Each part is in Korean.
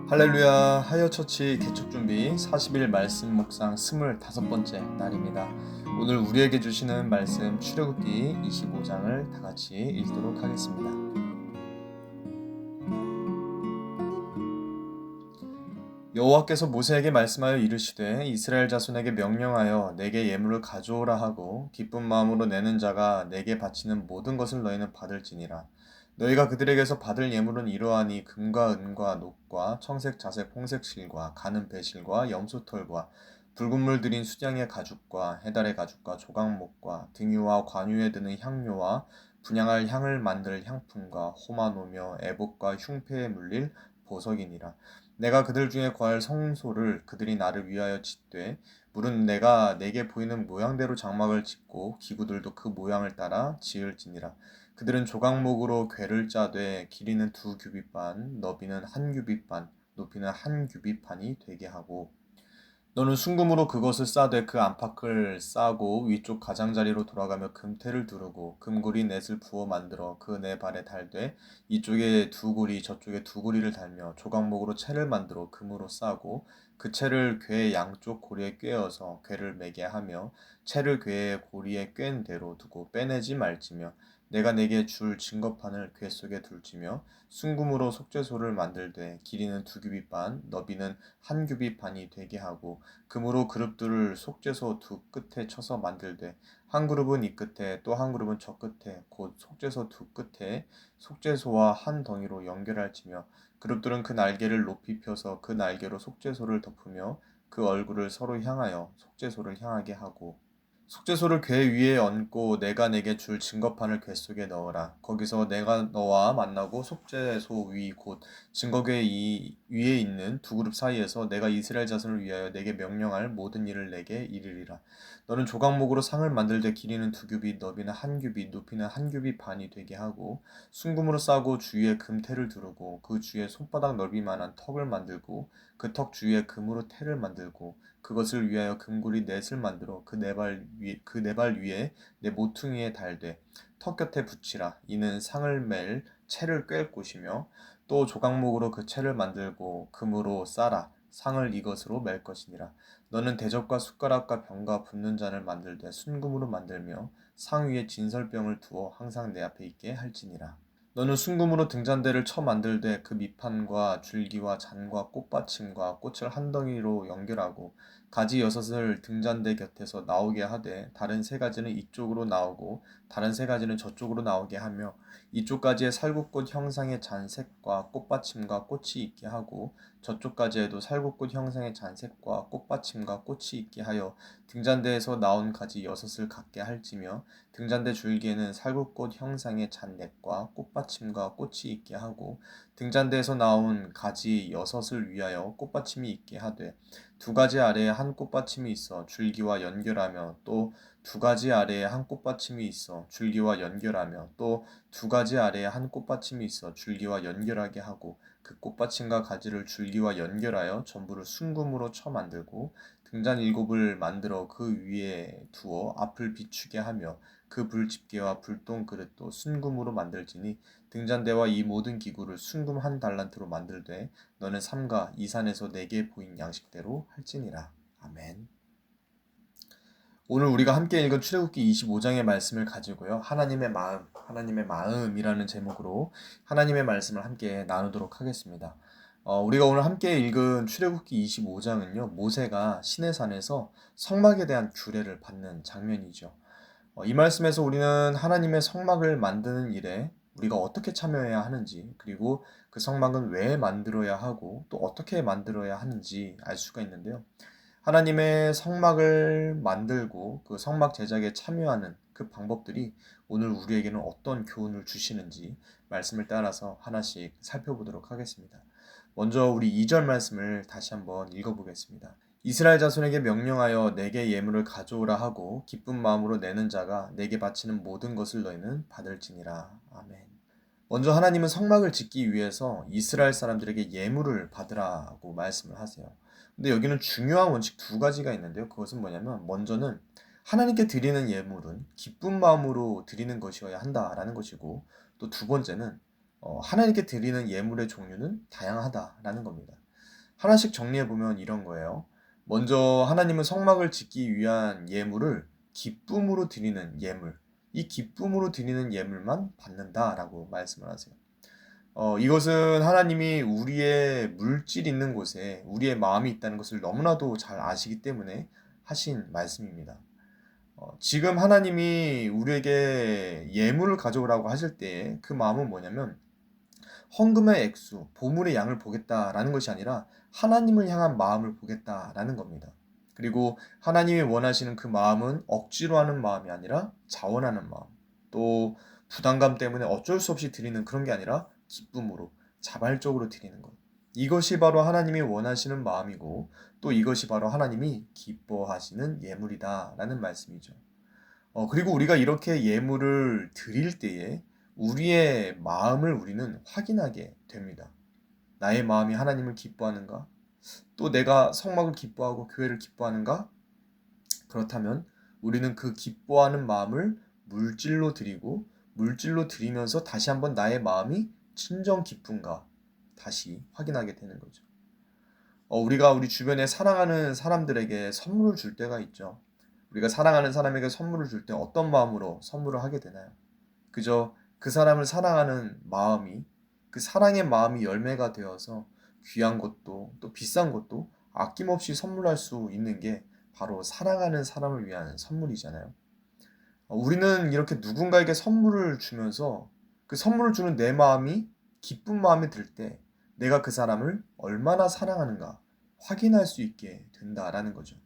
할렐루야. 하여처치 개척 준비 40일 말씀 묵상 25번째 날입니다. 오늘 우리에게 주시는 말씀 출애굽기 25장을 다 같이 읽도록 하겠습니다. 여호와께서 모세에게 말씀하여 이르시되 이스라엘 자손에게 명령하여 내게 예물을 가져오라 하고 기쁜 마음으로 내는 자가 내게 바치는 모든 것을 너희는 받을지니라. 너희가 그들에게서 받을 예물은 이러하니 금과 은과 녹과 청색 자색 홍색 실과 가는 배실과 염소털과 붉은 물 들인 수장의 가죽과 해달의 가죽과 조각목과 등유와 관유에 드는 향료와 분향할 향을 만들 향품과 호마노며 애복과 흉패에 물릴 보석이니라. 내가 그들 중에 구할 성소를 그들이 나를 위하여 짓되 물은 내가 내게 보이는 모양대로 장막을 짓고 기구들도 그 모양을 따라 지을지니라. 그들은 조각목으로 궤를 짜되 길이는 2규빗 반, 너비는 1규빗 반, 높이는 1규빗 반이 되게 하고 너는 순금으로 그것을 싸되 그 안팎을 싸고 위쪽 가장자리로 돌아가며 금테를 두르고 금고리 넷을 부어 만들어 그 네 발에 달되 이쪽에 2고리 저쪽에 2고리를 달며 조각목으로 채를 만들어 금으로 싸고 그 채를 궤의 양쪽 고리에 꿰어서 궤를 매게 하며 채를 궤의 고리에 꿰은 대로 두고 빼내지 말지며 내가 내게 줄 증거판을 궤 속에 둘지며 순금으로 속죄소를 만들되 길이는 2규빗 반, 너비는 1규빗 반이 되게 하고 금으로 그룹들을 속죄소 두 끝에 쳐서 만들되 한 그룹은 이 끝에 또 한 그룹은 저 끝에 곧 속죄소 두 끝에 속죄소와 한 덩이로 연결할지며 그룹들은 그 날개를 높이 펴서 그 날개로 속죄소를 덮으며 그 얼굴을 서로 향하여 속죄소를 향하게 하고 속죄소를 궤 위에 얹고 내가 내게 줄 증거판을 궤 속에 넣어라. 거기서 내가 너와 만나고 속죄소 위 곧 증거궤 위에 있는 두 그룹 사이에서 내가 이스라엘 자손을 위하여 내게 명령할 모든 일을 내게 이르리라. 너는 조각목으로 상을 만들되 길이는 2규빗, 너비는 1규빗, 높이는 1규빗 반이 되게 하고 순금으로 싸고 주위에 금테를 두르고 그 주위에 손바닥 넓이만한 턱을 만들고 그 턱 주위에 금으로 테를 만들고 그것을 위하여 금고리 넷을 만들어 그 네 발 위에 내 모퉁이에 달되 턱 곁에 붙이라. 이는 상을 맬 채를 꿰을 곳이며 또 조각목으로 그 채를 만들고 금으로 싸라. 상을 이것으로 맬 것이니라. 너는 대접과 숟가락과 병과 붓는 잔을 만들되 순금으로 만들며 상 위에 진설병을 두어 항상 내 앞에 있게 할지니라. 너는 순금으로 등잔대를 쳐 만들되 그 밑판과 줄기와 잔과 꽃받침과 꽃을 한 덩이로 연결하고 가지 6을 등잔대 곁에서 나오게 하되 다른 3가지는 이쪽으로 나오고 다른 3가지는 저쪽으로 나오게 하며 이쪽 가지에 살구꽃 형상의 잔색과 꽃받침과 꽃이 있게 하고 저쪽 가지에도 살구꽃 형상의 잔색과 꽃받침과 꽃이 있게 하여 등잔대에서 나온 가지 6을 갖게 할지며 등잔대 줄기에는 살구꽃 형상의 잔넷과 꽃받침과 꽃이 있게 하고 등잔대에서 나온 가지 6을 위하여 꽃받침이 있게 하되 2가지 아래에 한 꽃받침이 있어 줄기와 연결하며 또 2가지 아래에 한 꽃받침이 있어 줄기와 연결하며 또 2가지 아래에 한 꽃받침이 있어 줄기와 연결하게 하고 그 꽃받침과 가지를 줄기와 연결하여 전부를 순금으로 쳐 만들고 등잔 7을 만들어 그 위에 두어 앞을 비추게 하며 그 불집게와 불똥 그릇도 순금으로 만들지니 등잔대와 이 모든 기구를 순금 1달란트로 만들되 너는 삼가 이 산에서 내게 보인 양식대로 할지니라. 아멘. 오늘 우리가 함께 읽은 출애굽기 25장의 말씀을 가지고요. 하나님의 마음이라는 제목으로 하나님의 말씀을 함께 나누도록 하겠습니다. 우리가 오늘 함께 읽은 출애굽기 25장은요. 모세가 시내산에서 성막에 대한 규례를 받는 장면이죠. 이 말씀에서 우리는 하나님의 성막을 만드는 일에 우리가 어떻게 참여해야 하는지, 그리고 그 성막은 왜 만들어야 하고 또 어떻게 만들어야 하는지 알 수가 있는데요. 하나님의 성막을 만들고 그 성막 제작에 참여하는 그 방법들이 오늘 우리에게는 어떤 교훈을 주시는지 말씀을 따라서 하나씩 살펴보도록 하겠습니다. 먼저 우리 2절 말씀을 다시 한번 읽어보겠습니다. 이스라엘 자손에게 명령하여 내게 예물을 가져오라 하고 기쁜 마음으로 내는 자가 내게 바치는 모든 것을 너희는 받을지니라. 아멘. 먼저 하나님은 성막을 짓기 위해서 이스라엘 사람들에게 예물을 받으라고 말씀을 하세요. 근데 여기는 중요한 원칙 2가지가 있는데요. 그것은 뭐냐면 먼저는 하나님께 드리는 예물은 기쁜 마음으로 드리는 것이어야 한다라는 것이고 또 2번째는 하나님께 드리는 예물의 종류는 다양하다라는 겁니다. 하나씩 정리해보면 이런 거예요. 먼저 하나님은 성막을 짓기 위한 예물을 기쁨으로 드리는 예물, 이 기쁨으로 드리는 예물만 받는다라고 말씀을 하세요. 이것은 하나님이 우리의 물질 있는 곳에 우리의 마음이 있다는 것을 너무나도 잘 아시기 때문에 하신 말씀입니다. 지금 하나님이 우리에게 예물을 가져오라고 하실 때 그 마음은 뭐냐면 헌금의 액수, 보물의 양을 보겠다라는 것이 아니라 하나님을 향한 마음을 보겠다라는 겁니다. 그리고 하나님이 원하시는 그 마음은 억지로 하는 마음이 아니라 자원하는 마음, 또 부담감 때문에 어쩔 수 없이 드리는 그런 게 아니라 기쁨으로, 자발적으로 드리는 것. 이것이 바로 하나님이 원하시는 마음이고 또 이것이 바로 하나님이 기뻐하시는 예물이다라는 말씀이죠. 그리고 우리가 이렇게 예물을 드릴 때에 우리의 마음을 우리는 확인하게 됩니다. 나의 마음이 하나님을 기뻐하는가? 또 내가 성막을 기뻐하고 교회를 기뻐하는가? 그렇다면 우리는 그 기뻐하는 마음을 물질로 드리고 물질로 드리면서 다시 한번 나의 마음이 진정 기쁜가? 다시 확인하게 되는 거죠. 우리가 우리 주변에 사랑하는 사람들에게 선물을 줄 때가 있죠. 우리가 사랑하는 사람에게 선물을 줄 때 어떤 마음으로 선물을 하게 되나요? 그저 그 사람을 사랑하는 마음이, 그 사랑의 마음이 열매가 되어서 귀한 것도 또 비싼 것도 아낌없이 선물할 수 있는 게 바로 사랑하는 사람을 위한 선물이잖아요. 우리는 이렇게 누군가에게 선물을 주면서 그 선물을 주는 내 마음이 기쁜 마음이 들 때 내가 그 사람을 얼마나 사랑하는가 확인할 수 있게 된다라는 거죠.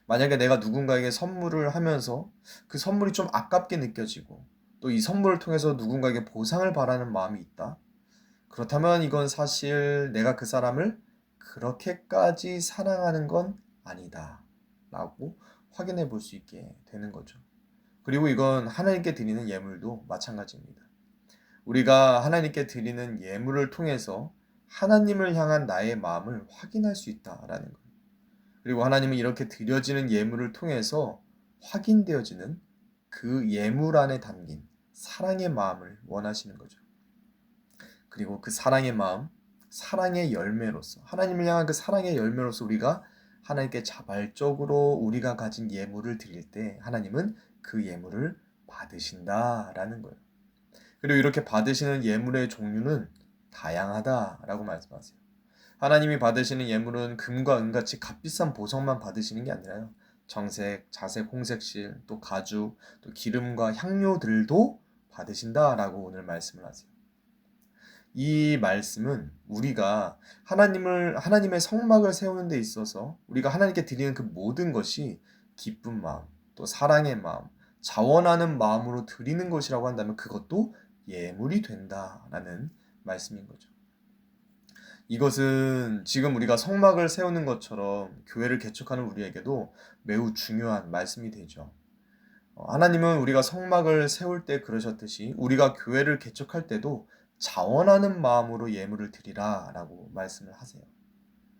만약에 내가 누군가에게 선물을 하면서 그 선물이 좀 아깝게 느껴지고 또 이 선물을 통해서 누군가에게 보상을 바라는 마음이 있다. 그렇다면 이건 사실 내가 그 사람을 그렇게까지 사랑하는 건 아니다. 라고 확인해 볼 수 있게 되는 거죠. 그리고 이건 하나님께 드리는 예물도 마찬가지입니다. 우리가 하나님께 드리는 예물을 통해서 하나님을 향한 나의 마음을 확인할 수 있다라는 거예요. 그리고 하나님은 이렇게 드려지는 예물을 통해서 확인되어지는 그 예물 안에 담긴 사랑의 마음을 원하시는 거죠. 그리고 그 사랑의 마음, 사랑의 열매로서 하나님을 향한 그 사랑의 열매로서 우리가 하나님께 자발적으로 우리가 가진 예물을 드릴 때 하나님은 그 예물을 받으신다라는 거예요. 그리고 이렇게 받으시는 예물의 종류는 다양하다라고 말씀하세요. 하나님이 받으시는 예물은 금과 은같이 값비싼 보석만 받으시는 게 아니라요. 정색, 자색, 홍색실, 또 가죽, 또 기름과 향료들도 받으신다라고 오늘 말씀을 하세요. 이 말씀은 우리가 하나님의 성막을 세우는 데 있어서 우리가 하나님께 드리는 그 모든 것이 기쁜 마음, 또 사랑의 마음, 자원하는 마음으로 드리는 것이라고 한다면 그것도 예물이 된다라는 말씀인 거죠. 이것은 지금 우리가 성막을 세우는 것처럼 교회를 개척하는 우리에게도 매우 중요한 말씀이 되죠. 하나님은 우리가 성막을 세울 때 그러셨듯이 우리가 교회를 개척할 때도 자원하는 마음으로 예물을 드리라 라고 말씀을 하세요.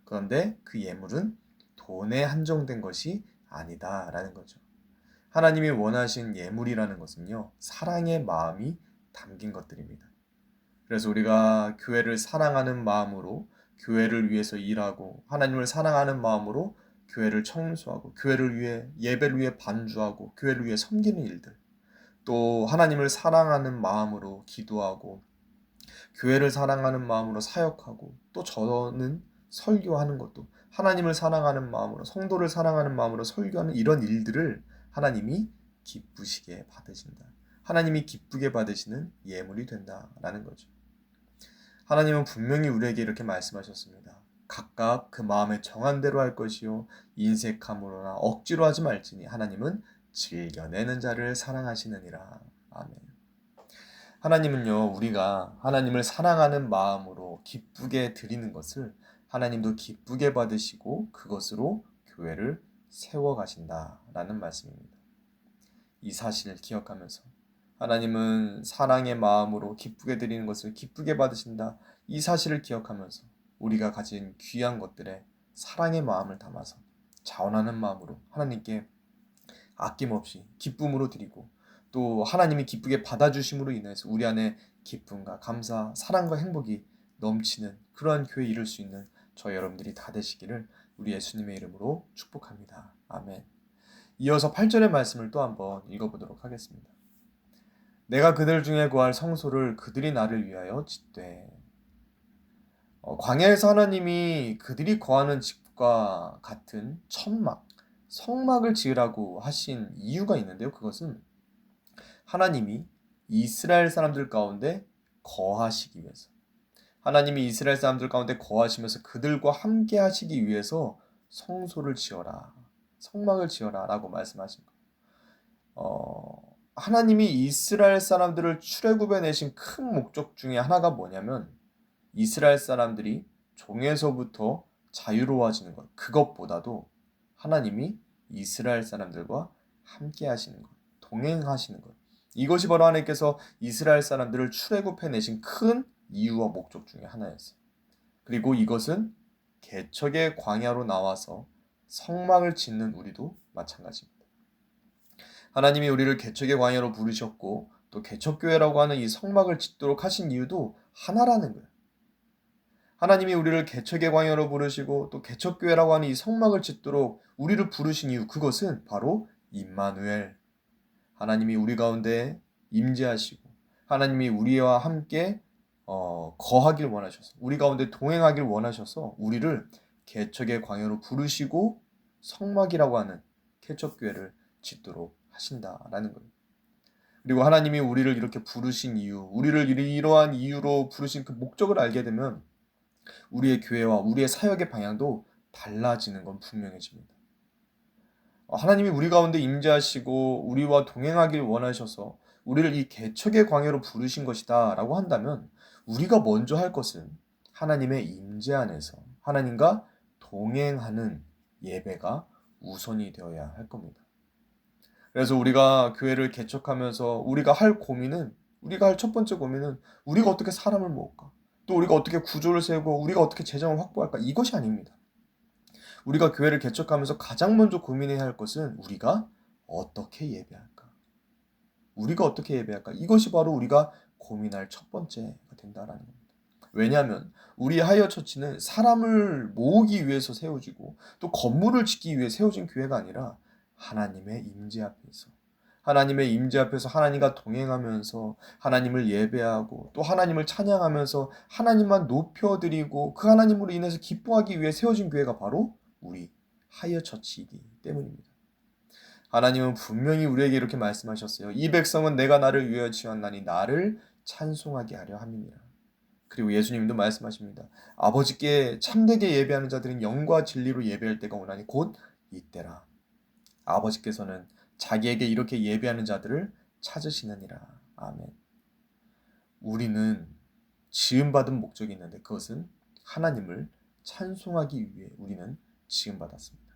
그런데 그 예물은 돈에 한정된 것이 아니다 라는 거죠. 하나님이 원하신 예물이라는 것은요, 사랑의 마음이 담긴 것들입니다. 그래서 우리가 교회를 사랑하는 마음으로 교회를 위해서 일하고 하나님을 사랑하는 마음으로 교회를 청소하고 교회를 위해 예배를 위해 반주하고 교회를 위해 섬기는 일들 또 하나님을 사랑하는 마음으로 기도하고 교회를 사랑하는 마음으로 사역하고 또 저는 설교하는 것도 하나님을 사랑하는 마음으로 성도를 사랑하는 마음으로 설교하는 이런 일들을 하나님이 기쁘시게 받으신다. 하나님이 기쁘게 받으시는 예물이 된다라는 거죠. 하나님은 분명히 우리에게 이렇게 말씀하셨습니다. 각각 그 마음에 정한 대로 할 것이요 인색함으로나 억지로 하지 말지니 하나님은 즐겨내는 자를 사랑하시느니라. 아멘. 하나님은요, 우리가 하나님을 사랑하는 마음으로 기쁘게 드리는 것을 하나님도 기쁘게 받으시고 그것으로 교회를 세워가신다라는 말씀입니다. 이 사실을 기억하면서 하나님은 사랑의 마음으로 기쁘게 드리는 것을 기쁘게 받으신다. 이 사실을 기억하면서 우리가 가진 귀한 것들에 사랑의 마음을 담아서 자원하는 마음으로 하나님께 아낌없이 기쁨으로 드리고 또 하나님이 기쁘게 받아주심으로 인해서 우리 안에 기쁨과 감사, 사랑과 행복이 넘치는 그러한 교회에 이룰 수 있는 저 여러분들이 다 되시기를 우리 예수님의 이름으로 축복합니다. 아멘. 이어서 8절의 말씀을 또 한번 읽어보도록 하겠습니다. 내가 그들 중에 구할 성소를 그들이 나를 위하여 짓되. 광야에서 하나님이 그들이 거하는 집과 같은 천막, 성막을 지으라고 하신 이유가 있는데요. 그것은 하나님이 이스라엘 사람들 가운데 거하시기 위해서, 하나님이 이스라엘 사람들 가운데 거하시면서 그들과 함께 하시기 위해서 성소를 지어라, 성막을 지어라 라고 말씀하신 거예요. 하나님이 이스라엘 사람들을 출애굽해 내신 큰 목적 중에 하나가 뭐냐면 이스라엘 사람들이 종에서부터 자유로워지는 것, 그것보다도 하나님이 이스라엘 사람들과 함께 하시는 것, 동행하시는 것, 이것이 바로 하나님께서 이스라엘 사람들을 출애굽해 내신 큰 이유와 목적 중에 하나였어요. 그리고 이것은 개척의 광야로 나와서 성막을 짓는 우리도 마찬가지입니다. 하나님이 우리를 개척의 광야로 부르셨고 또 개척교회라고 하는 이 성막을 짓도록 하신 이유도 하나라는 거예요. 하나님이 우리를 개척의 광야로 부르시고 또 개척교회라고 하는 이 성막을 짓도록 우리를 부르신 이유, 그것은 바로 임마누엘, 하나님이 우리 가운데 임재하시고 하나님이 우리와 함께 거하길 원하셔서, 우리 가운데 동행하길 원하셔서 우리를 개척의 광야로 부르시고 성막이라고 하는 개척교회를 짓도록 하신다라는 거예요. 그리고 하나님이 우리를 이렇게 부르신 이유, 우리를 이러한 이유로 부르신 그 목적을 알게 되면 우리의 교회와 우리의 사역의 방향도 달라지는 건 분명해집니다. 하나님이 우리 가운데 임재하시고 우리와 동행하길 원하셔서 우리를 이 개척의 광야로 부르신 것이다 라고 한다면 우리가 먼저 할 것은 하나님의 임재 안에서 하나님과 동행하는 예배가 우선이 되어야 할 겁니다. 그래서 우리가 교회를 개척하면서 우리가 할 첫 번째 고민은 우리가 어떻게 사람을 모을까? 또 우리가 어떻게 구조를 세우고 우리가 어떻게 재정을 확보할까? 이것이 아닙니다. 우리가 교회를 개척하면서 가장 먼저 고민해야 할 것은 우리가 어떻게 예배할까? 우리가 어떻게 예배할까? 이것이 바로 우리가 고민할 첫 번째가 된다라는 겁니다. 왜냐하면 우리 하이어 처치는 사람을 모으기 위해서 세워지고 또 건물을 짓기 위해 세워진 교회가 아니라 하나님의 임재 앞에서, 하나님의 임재 앞에서 하나님과 동행하면서 하나님을 예배하고 또 하나님을 찬양하면서 하나님만 높여드리고 그 하나님으로 인해서 기뻐하기 위해 세워진 교회가 바로 우리 하이어 처치이기 때문입니다. 하나님은 분명히 우리에게 이렇게 말씀하셨어요. 이 백성은 내가 나를 위하여 지었나니 나를 찬송하게 하려 함이니라. 그리고 예수님도 말씀하십니다. 아버지께 참되게 예배하는 자들은 영과 진리로 예배할 때가 오나니 곧 이때라. 아버지께서는 자기에게 이렇게 예배하는 자들을 찾으시느니라. 아멘. 우리는 지음받은 목적이 있는데 그것은 하나님을 찬송하기 위해 우리는 지음받았습니다.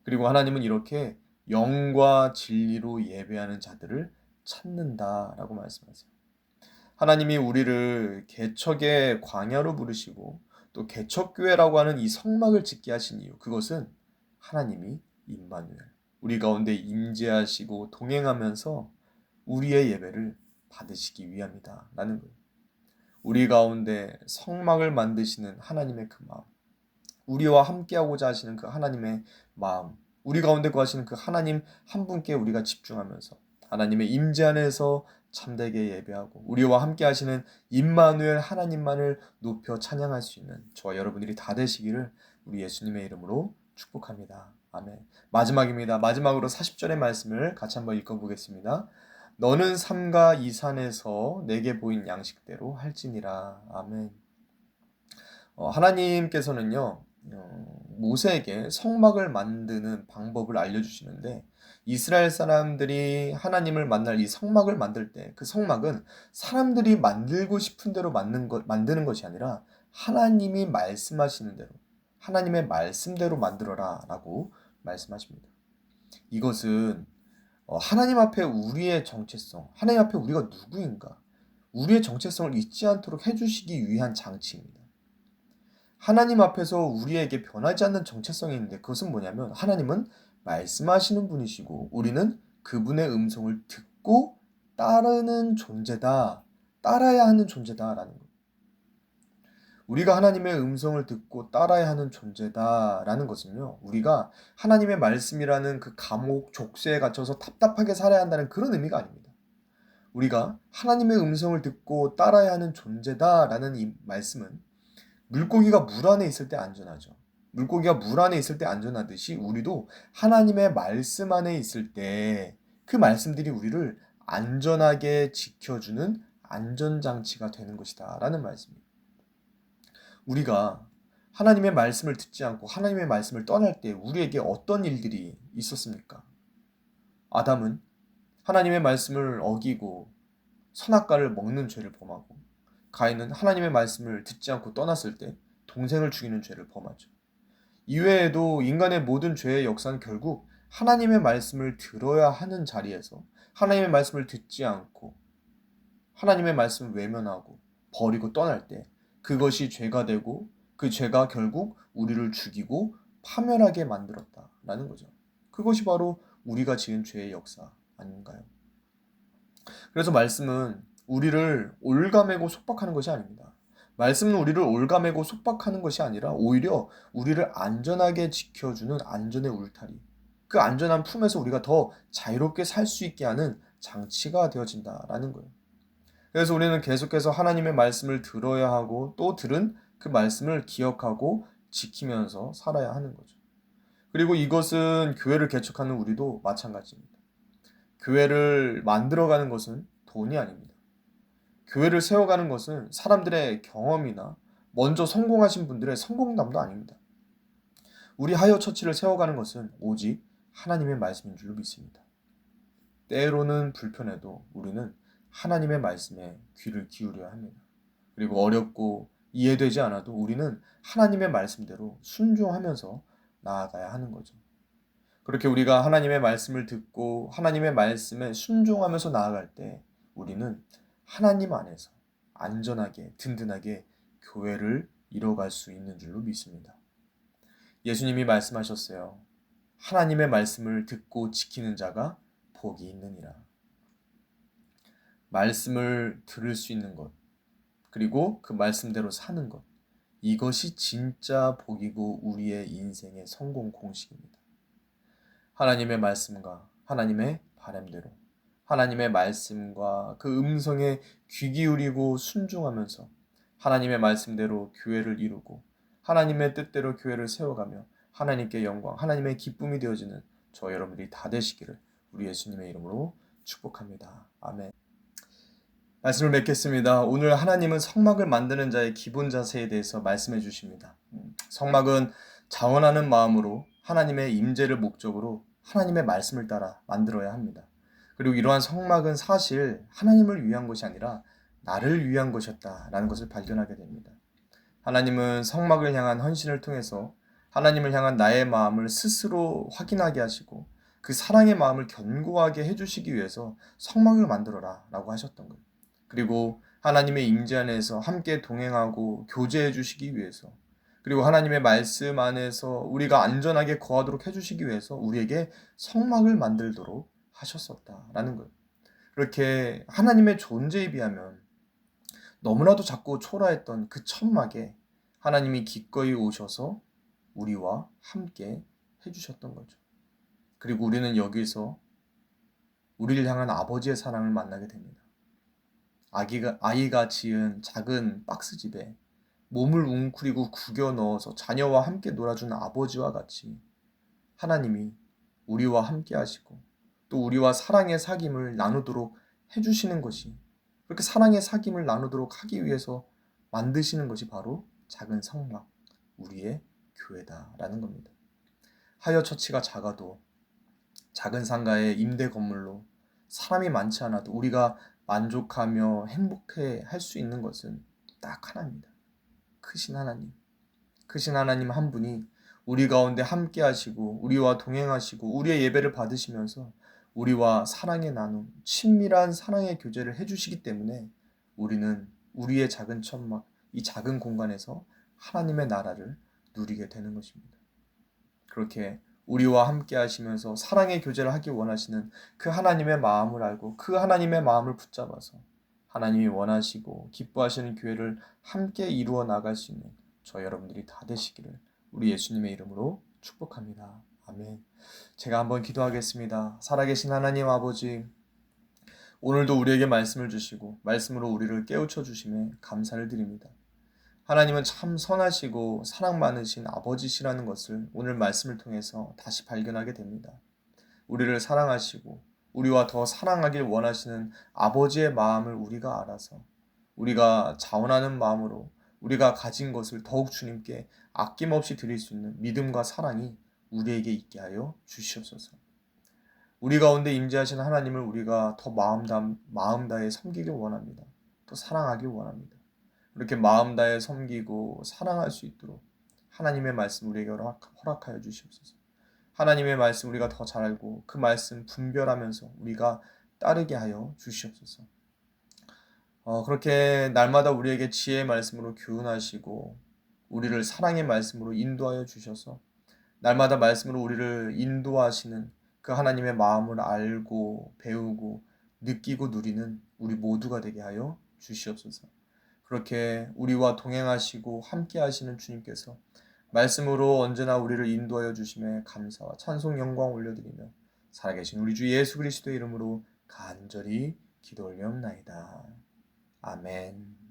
그리고 하나님은 이렇게 영과 진리로 예배하는 자들을 찾는다라고 말씀하세요. 하나님이 우리를 개척의 광야로 부르시고 또 개척교회라고 하는 이 성막을 짓게 하신 이유, 그것은 하나님이 임마누엘, 우리 가운데 임재하시고 동행하면서 우리의 예배를 받으시기 위함이다 라는 거예요. 우리 가운데 성막을 만드시는 하나님의 그 마음, 우리와 함께하고자 하시는 그 하나님의 마음, 우리 가운데 거하시는 그 하나님 한 분께 우리가 집중하면서 하나님의 임재 안에서 참되게 예배하고 우리와 함께 하시는 임마누엘 하나님만을 높여 찬양할 수 있는 저와 여러분들이 다 되시기를 우리 예수님의 이름으로 축복합니다. 아멘. 마지막입니다. 마지막으로 40절의 말씀을 같이 한번 읽어보겠습니다. 너는 삼가 이 산에서 내게 보인 양식대로 할지니라. 아멘. 하나님께서는요, 모세에게 성막을 만드는 방법을 알려주시는데 이스라엘 사람들이 하나님을 만날 이 성막을 만들 때 그 성막은 사람들이 만들고 싶은 대로 만드는 것이 아니라 하나님이 말씀하시는 대로, 하나님의 말씀대로 만들어라 라고 말씀하십니다. 이것은 하나님 앞에 우리의 정체성, 하나님 앞에 우리가 누구인가, 우리의 정체성을 잊지 않도록 해주시기 위한 장치입니다. 하나님 앞에서 우리에게 변하지 않는 정체성이 있는데 그것은 뭐냐면 하나님은 말씀하시는 분이시고 우리는 그분의 음성을 듣고 따르는 존재다, 따라야 하는 존재다라는 거예요. 우리가 하나님의 음성을 듣고 따라야 하는 존재다라는 것은요, 우리가 하나님의 말씀이라는 그 감옥 족쇄에 갇혀서 답답하게 살아야 한다는 그런 의미가 아닙니다. 우리가 하나님의 음성을 듣고 따라야 하는 존재다라는 이 말씀은 물고기가 물 안에 있을 때 안전하죠. 물고기가 물 안에 있을 때 안전하듯이 우리도 하나님의 말씀 안에 있을 때 그 말씀들이 우리를 안전하게 지켜주는 안전장치가 되는 것이다 라는 말씀입니다. 우리가 하나님의 말씀을 듣지 않고 하나님의 말씀을 떠날 때 우리에게 어떤 일들이 있었습니까? 아담은 하나님의 말씀을 어기고 선악과를 먹는 죄를 범하고, 가인은 하나님의 말씀을 듣지 않고 떠났을 때 동생을 죽이는 죄를 범하죠. 이외에도 인간의 모든 죄의 역사는 결국 하나님의 말씀을 들어야 하는 자리에서 하나님의 말씀을 듣지 않고 하나님의 말씀을 외면하고 버리고 떠날 때 그것이 죄가 되고, 그 죄가 결국 우리를 죽이고 파멸하게 만들었다라는 거죠. 그것이 바로 우리가 지은 죄의 역사 아닌가요? 그래서 말씀은 우리를 올가매고 속박하는 것이 아닙니다. 말씀은 우리를 올가매고 속박하는 것이 아니라 오히려 우리를 안전하게 지켜주는 안전의 울타리, 그 안전한 품에서 우리가 더 자유롭게 살 수 있게 하는 장치가 되어진다라는 거예요. 그래서 우리는 계속해서 하나님의 말씀을 들어야 하고, 또 들은 그 말씀을 기억하고 지키면서 살아야 하는 거죠. 그리고 이것은 교회를 개척하는 우리도 마찬가지입니다. 교회를 만들어가는 것은 돈이 아닙니다. 교회를 세워가는 것은 사람들의 경험이나 먼저 성공하신 분들의 성공담도 아닙니다. 우리 하이어 처치를 세워가는 것은 오직 하나님의 말씀인 줄로 믿습니다. 때로는 불편해도 우리는 하나님의 말씀에 귀를 기울여야 합니다. 그리고 어렵고 이해되지 않아도 우리는 하나님의 말씀대로 순종하면서 나아가야 하는 거죠. 그렇게 우리가 하나님의 말씀을 듣고 하나님의 말씀에 순종하면서 나아갈 때 우리는 하나님 안에서 안전하게 든든하게 교회를 이뤄갈 수 있는 줄로 믿습니다. 예수님이 말씀하셨어요. 하나님의 말씀을 듣고 지키는 자가 복이 있느니라. 말씀을 들을 수 있는 것, 그리고 그 말씀대로 사는 것, 이것이 진짜 복이고 우리의 인생의 성공 공식입니다. 하나님의 말씀과 하나님의 바람대로, 하나님의 말씀과 그 음성에 귀 기울이고 순종하면서 하나님의 말씀대로 교회를 이루고 하나님의 뜻대로 교회를 세워가며 하나님께 영광, 하나님의 기쁨이 되어지는 저 여러분들이 다 되시기를 우리 예수님의 이름으로 축복합니다. 아멘. 말씀을 맺겠습니다. 오늘 하나님은 성막을 만드는 자의 기본 자세에 대해서 말씀해 주십니다. 성막은 자원하는 마음으로 하나님의 임재를 목적으로 하나님의 말씀을 따라 만들어야 합니다. 그리고 이러한 성막은 사실 하나님을 위한 것이 아니라 나를 위한 것이었다라는 것을 발견하게 됩니다. 하나님은 성막을 향한 헌신을 통해서 하나님을 향한 나의 마음을 스스로 확인하게 하시고 그 사랑의 마음을 견고하게 해주시기 위해서 성막을 만들어라 라고 하셨던 거예요. 그리고 하나님의 임재 안에서 함께 동행하고 교제해 주시기 위해서, 그리고 하나님의 말씀 안에서 우리가 안전하게 거하도록 해주시기 위해서 우리에게 성막을 만들도록 하셨었다라는 거예요. 그렇게 하나님의 존재에 비하면 너무나도 작고 초라했던 그 천막에 하나님이 기꺼이 오셔서 우리와 함께 해주셨던 거죠. 그리고 우리는 여기서 우리를 향한 아버지의 사랑을 만나게 됩니다. 아이가 지은 작은 박스집에 몸을 웅크리고 구겨 넣어서 자녀와 함께 놀아주는 아버지와 같이 하나님이 우리와 함께 하시고 또 우리와 사랑의 사귐을 나누도록 해주시는 것이, 그렇게 사랑의 사귐을 나누도록 하기 위해서 만드시는 것이 바로 작은 성막, 우리의 교회다라는 겁니다. 하여 처치가 작아도 작은 상가의 임대 건물로 사람이 많지 않아도 우리가 만족하며 행복해 할 수 있는 것은 딱 하나입니다. 크신 하나님. 크신 하나님 한 분이 우리 가운데 함께 하시고 우리와 동행하시고 우리의 예배를 받으시면서 우리와 사랑의 나눔, 친밀한 사랑의 교제를 해주시기 때문에 우리는 우리의 작은 천막, 이 작은 공간에서 하나님의 나라를 누리게 되는 것입니다. 그렇게 우리와 함께 하시면서 사랑의 교제를 하기 원하시는 그 하나님의 마음을 알고 그 하나님의 마음을 붙잡아서 하나님이 원하시고 기뻐하시는 교회를 함께 이루어 나갈 수 있는 저 여러분들이 다 되시기를 우리 예수님의 이름으로 축복합니다. 아멘. 제가 한번 기도하겠습니다. 살아계신 하나님 아버지, 오늘도 우리에게 말씀을 주시고 말씀으로 우리를 깨우쳐 주심에 감사를 드립니다. 하나님은 참 선하시고 사랑 많으신 아버지시라는 것을 오늘 말씀을 통해서 다시 발견하게 됩니다. 우리를 사랑하시고 우리와 더 사랑하길 원하시는 아버지의 마음을 우리가 알아서 우리가 자원하는 마음으로 우리가 가진 것을 더욱 주님께 아낌없이 드릴 수 있는 믿음과 사랑이 우리에게 있게 하여 주시옵소서. 우리 가운데 임재하신 하나님을 우리가 더 마음 다해 섬기길 원합니다. 또 사랑하길 원합니다. 이렇게 마음 다해 섬기고 사랑할 수 있도록 하나님의 말씀 우리에게 허락하여 주시옵소서. 하나님의 말씀 우리가 더 잘 알고 그 말씀 분별하면서 우리가 따르게 하여 주시옵소서. 그렇게 날마다 우리에게 지혜의 말씀으로 교훈하시고 우리를 사랑의 말씀으로 인도하여 주셔서 날마다 말씀으로 우리를 인도하시는 그 하나님의 마음을 알고 배우고 느끼고 누리는 우리 모두가 되게 하여 주시옵소서. 그렇게 우리와 동행하시고 함께 하시는 주님께서 말씀으로 언제나 우리를 인도하여 주심에 감사와 찬송 영광 올려드리며 살아계신 우리 주 예수 그리스도의 이름으로 간절히 기도 올려옵나이다. 아멘.